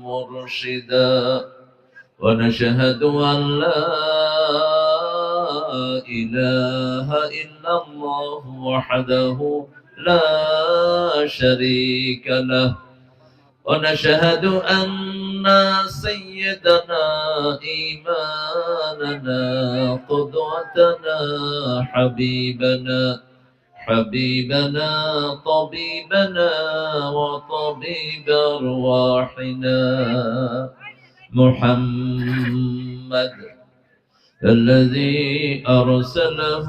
مرشدا ونشهد أن لا إله إلا الله وحده لا شريك له ونشهد أن سيدنا إيماننا قدوتنا حبيبنا طبيبنا وطبيب أرواحنا محمد الذي أرسله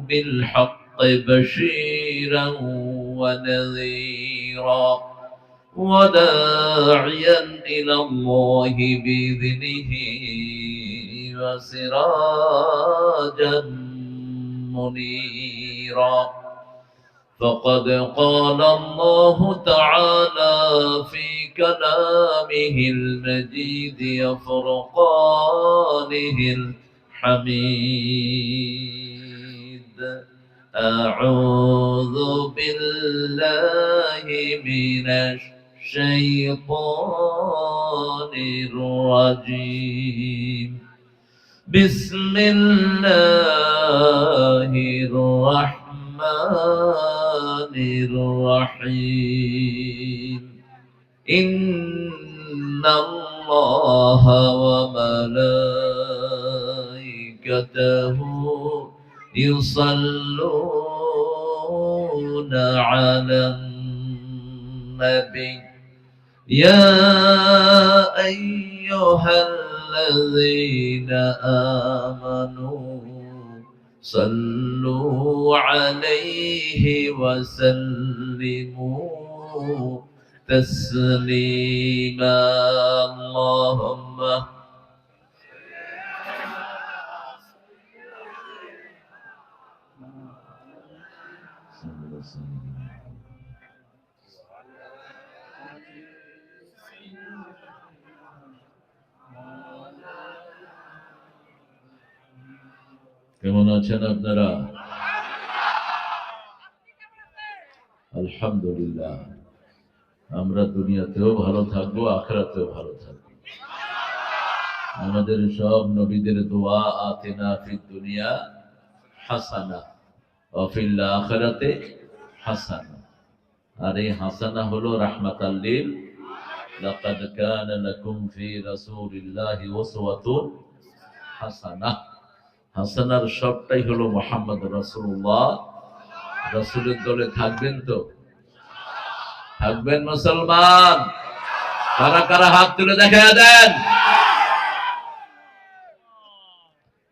بالحق بشيرا ونذيرا وداعيا إلى الله بإذنه وسراجا منيرا فقد قال الله تعالى في كلامه المجيد وفرقانه الحميد أعوذ بالله من الشيطان الرجيم بسم الله الرحمن الرحيم إن الله وملائكته يصلون على النبي يا أيها الذين آمنوا صلوا عليه وسلموا تسليما اللهم কেমন আছেন আপনারা? আলহামদুলিল্লাহ, আমরা দুনিয়াতেও ভালো থাকবো, আখিরাতেও ভালো থাকবো। আমাদের সব নবীদের দোয়া আতিনা ফিদ দুনিয়া হাসানা ওয়া ফিল আখিরাতি হাসানা। আর এই হাসানা হলো রাহমাতাল লিল লাকাদ কানা লাকুম ফি রাসূলিল্লাহি উসওয়াতুন হাসানাহ। হাসানার সবটাই হলো মুহাম্মদ রাসূলুল্লাহ। রাসূলের দলে থাকবেন তো? থাকবেন মুসলমান? কারা কারা হাত তুলে দেখা দেন?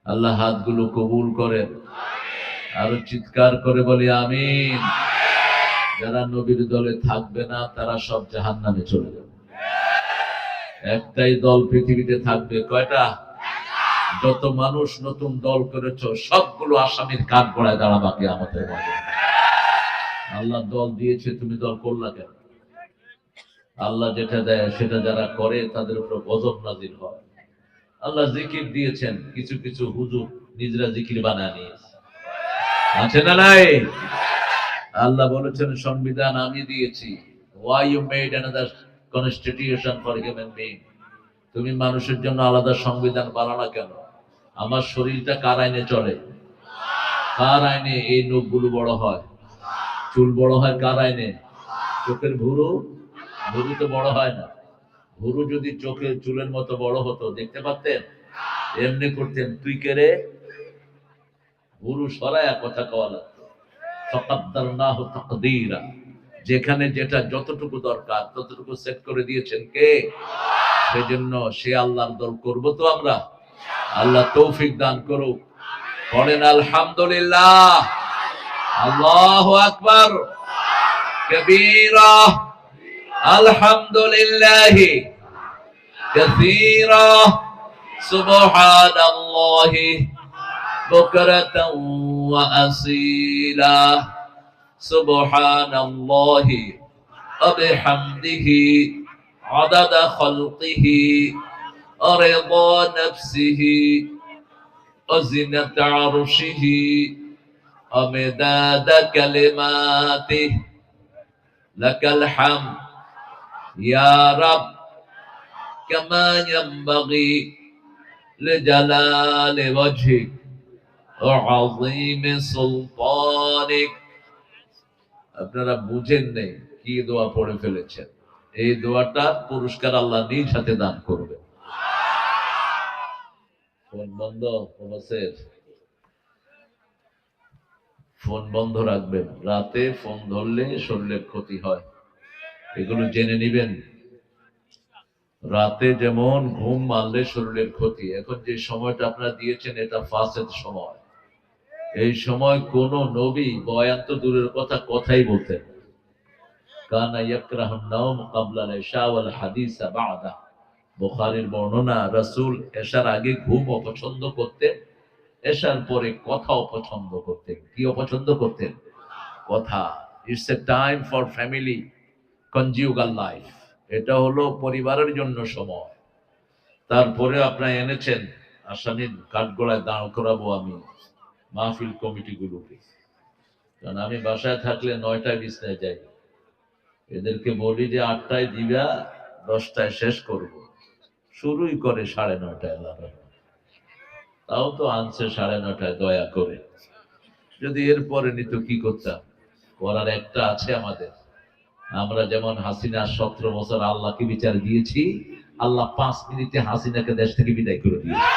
আল্লাহ হাতগুলো কবুল করেন। আরো চিৎকার করে বলি আমিন। যারা নবীর দলে থাকবে না তারা সব জাহান্নামে চলে যাবে। একটাই দল পৃথিবীতে থাকবে, কয়টা? যত মানুষ নতুন দল করেছ সবগুলো আসামির কাঠ গড়ায় দাঁড়াবা কিয়ামতের মাঠে। আল্লাহ দল দিয়েছে, তুমি দল করলা কেন? আল্লাহ যেটা দেয় সেটা যারা করে তাদের উপর গজব নাজিল হয়। আল্লাহ জিকির দিয়েছেন, কিছু কিছু হুজুর নিজেরা জিকির বানায় নিয়েছে, আছে না নাই? আল্লাহ বলেছেন সংবিধান আমি দিয়েছি। Why you made another constitution for human being? তুমি মানুষের জন্য আলাদা সংবিধান বানানো কেন? আমার শরীরটা কার আইনে চলে? কার আইনে এই নখগুলো বড় হয়, চুল বড় হয়? কার আইনে? চোখের ভুরু তো বড় হয় না। ভুরু যদি চোখের চুলের মতো বড় হতো দেখতে পারতেন? এমনি করতেন, তুই কে রে? ভুরু সরায়া কথা কওয়া লাগতো। ফাকাদ্দারনাহু তাকদীরা। যেখানে যেটা যতটুকু দরকার ততটুকু সেট করে দিয়েছেন কে? সেজন্য সে আল্লাহর দল করব তো আমরা। আল্লাহ তৌফিক দান করুক। বলেন আলহামদুলিল্লাহ। আল্লাহু আকবার কবীরা। আলহামদুলিল্লাহি কাসীরা। সুবহানাল্লাহি বুকরাতাও ওয়া আসীলা। সুবহানাল্লাহি ওয়া বিহামদিহি আদাদা খালকিহি ওয়া রিদা নাফসিহি ওয়া জিনাতা আরশিহি ওয়া মিদাদা কালিমাতিহি লাকাল হামদ ইয়া রাব কামা ইয়ানবাগি লিজালালি ওয়াজহিক ওয়া আযীমি সুলতানিক। আপনারা বুঝেন নেই কি দোয়া পড়ে ফেলেছেন। এই দোয়াটা পুরস্কার আল্লাহ নিজ হাতে দান করবে। ফোন বন্ধ, ফোন বন্ধ রাখবেন। রাতে ফোন ধরলে শরীরের ক্ষতি হয়, এগুলো জেনে নিবেন। রাতে যেমন ঘুম মারলে শরীরের ক্ষতি। এখন যে সময়টা আপনারা দিয়েছেন এটা ফাসেদ সময়। এই সময় কোন নবী বয়ান তো দূরের কথা, কথাই বলতেন। কানা ইয়াকরাহুন নাওম ক্বাবলাল ইশা ওয়াল হাদিসা বা'দা। বুখারীর বর্ণনা, রাসূল এশার আগে ঘুম অপছন্দ করতেন, এশার পরে কথা অপছন্দ করতেন। কি অপছন্দ করতেন? কথা। It's a time for family, conjugal life. এটা হলো পরিবারের জন্য সময়। তারপরে আপনারা এনেছেন আসামির কাঠগড়ায় দাঁড় করাবো আমি মাহফিল কমিটিগুলোকে। কারণ আমি বাসায় থাকলে 9টায় বিছনায় যাই, এদেরকে বলি যে 8টায় দিবা, 10টায় শেষ করব। শুরুই করে 9:30। তাও তো আনছে 9:30 দয়া করে। যদি এরপরে নিত কি করতাম? করার একটা আছে আমাদের। আমরা যেমন হাসিনা 17 বছর আল্লাহকে বিচার দিয়েছি, আল্লাহ 5 মিনিটে হাসিনাকে দেশ থেকে বিদায় করে দিয়েছে।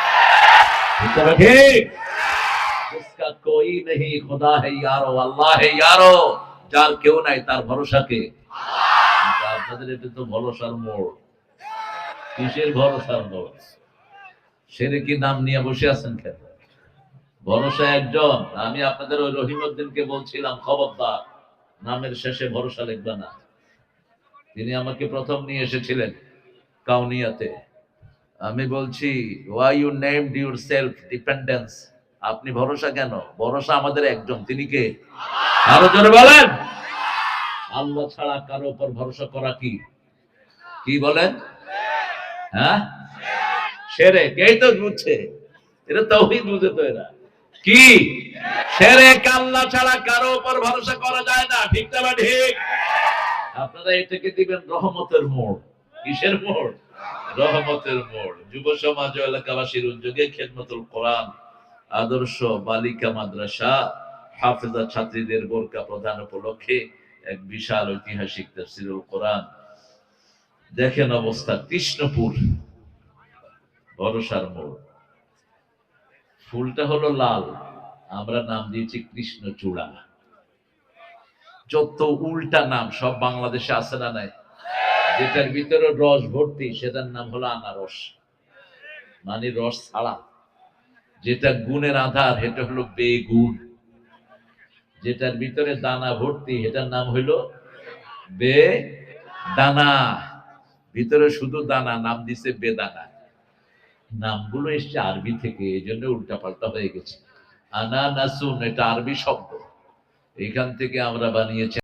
जिसका कोई नहीं खुदा है यारो, আল্লাহ है यारो। যার কেউ নাই তার ভরসাকে। আপনাদের এটা তো ভরসার মোড়। কিসের ভরসার মোড়? শিরকি নাম নিয়ে বসে আছেন কেন? ভরসা একজন। আমি আপনাদের ওই রহিমউদ্দিনকে বলছিলাম, খবরদার নামের শেষে ভরসা লিখবে না। তিনি আমাকে প্রথম নিয়ে এসেছিলেন কাউনিয়াতে। আমি বলছি, why you named yourself dependence? আপনি ভরসা কেন? ভরসা আমাদের একজন, তিনি কে? আরো জোরে বলেন। আল্লাহ ছাড়া কারো উপর ভরসা করা কি? কি বলেন? হ্যাঁ, শিরক। এই তো বুঝছে, এটা তাওহীদ বুঝে তো এরা। কি শিরক? আল্লাহ ছাড়া কারো উপর ভরসা করা যায় না। ঠিক না ঠিক? আপনারা এটাকে দিবেন রহমতের মোড়। কিসের মোড়? রহমতের মোড়। যুব সমাজ ও এলাকাবাসীর উদ্যোগে খেদমতুল কোরআন আদর্শ বালিকা মাদ্রাসা হাফেজা ছাত্রীদের বোরকা প্রদান উপলক্ষে এক বিশাল ঐতিহাসিক তাফসীরুল কোরআন। দেখেন অবস্থা, কৃষ্ণপুর ভরসার মোড়। ফুলটা হলো লাল, আমরা নাম দিয়েছি কৃষ্ণচূড়া। যত উল্টা নাম সব বাংলাদেশে আছে না নাই? যেটার ভিতরে রস ভর্তি সেটার নাম হলো আনারস, মানে রস ছাড়া। যেটা গুণের আধার এটা হলো বেগুন। যেটার ভিতরে দানা ভর্তি এটার নাম হইলো বেদানা। ভিতরে শুধু দানা, নাম দিছে বেদানা। নামগুলো এসছে আরবি থেকে, এই জন্য উল্টাপাল্টা হয়ে গেছে। আনানাসুন এটা আরবি শব্দ, এখান থেকে আমরা বানিয়েছি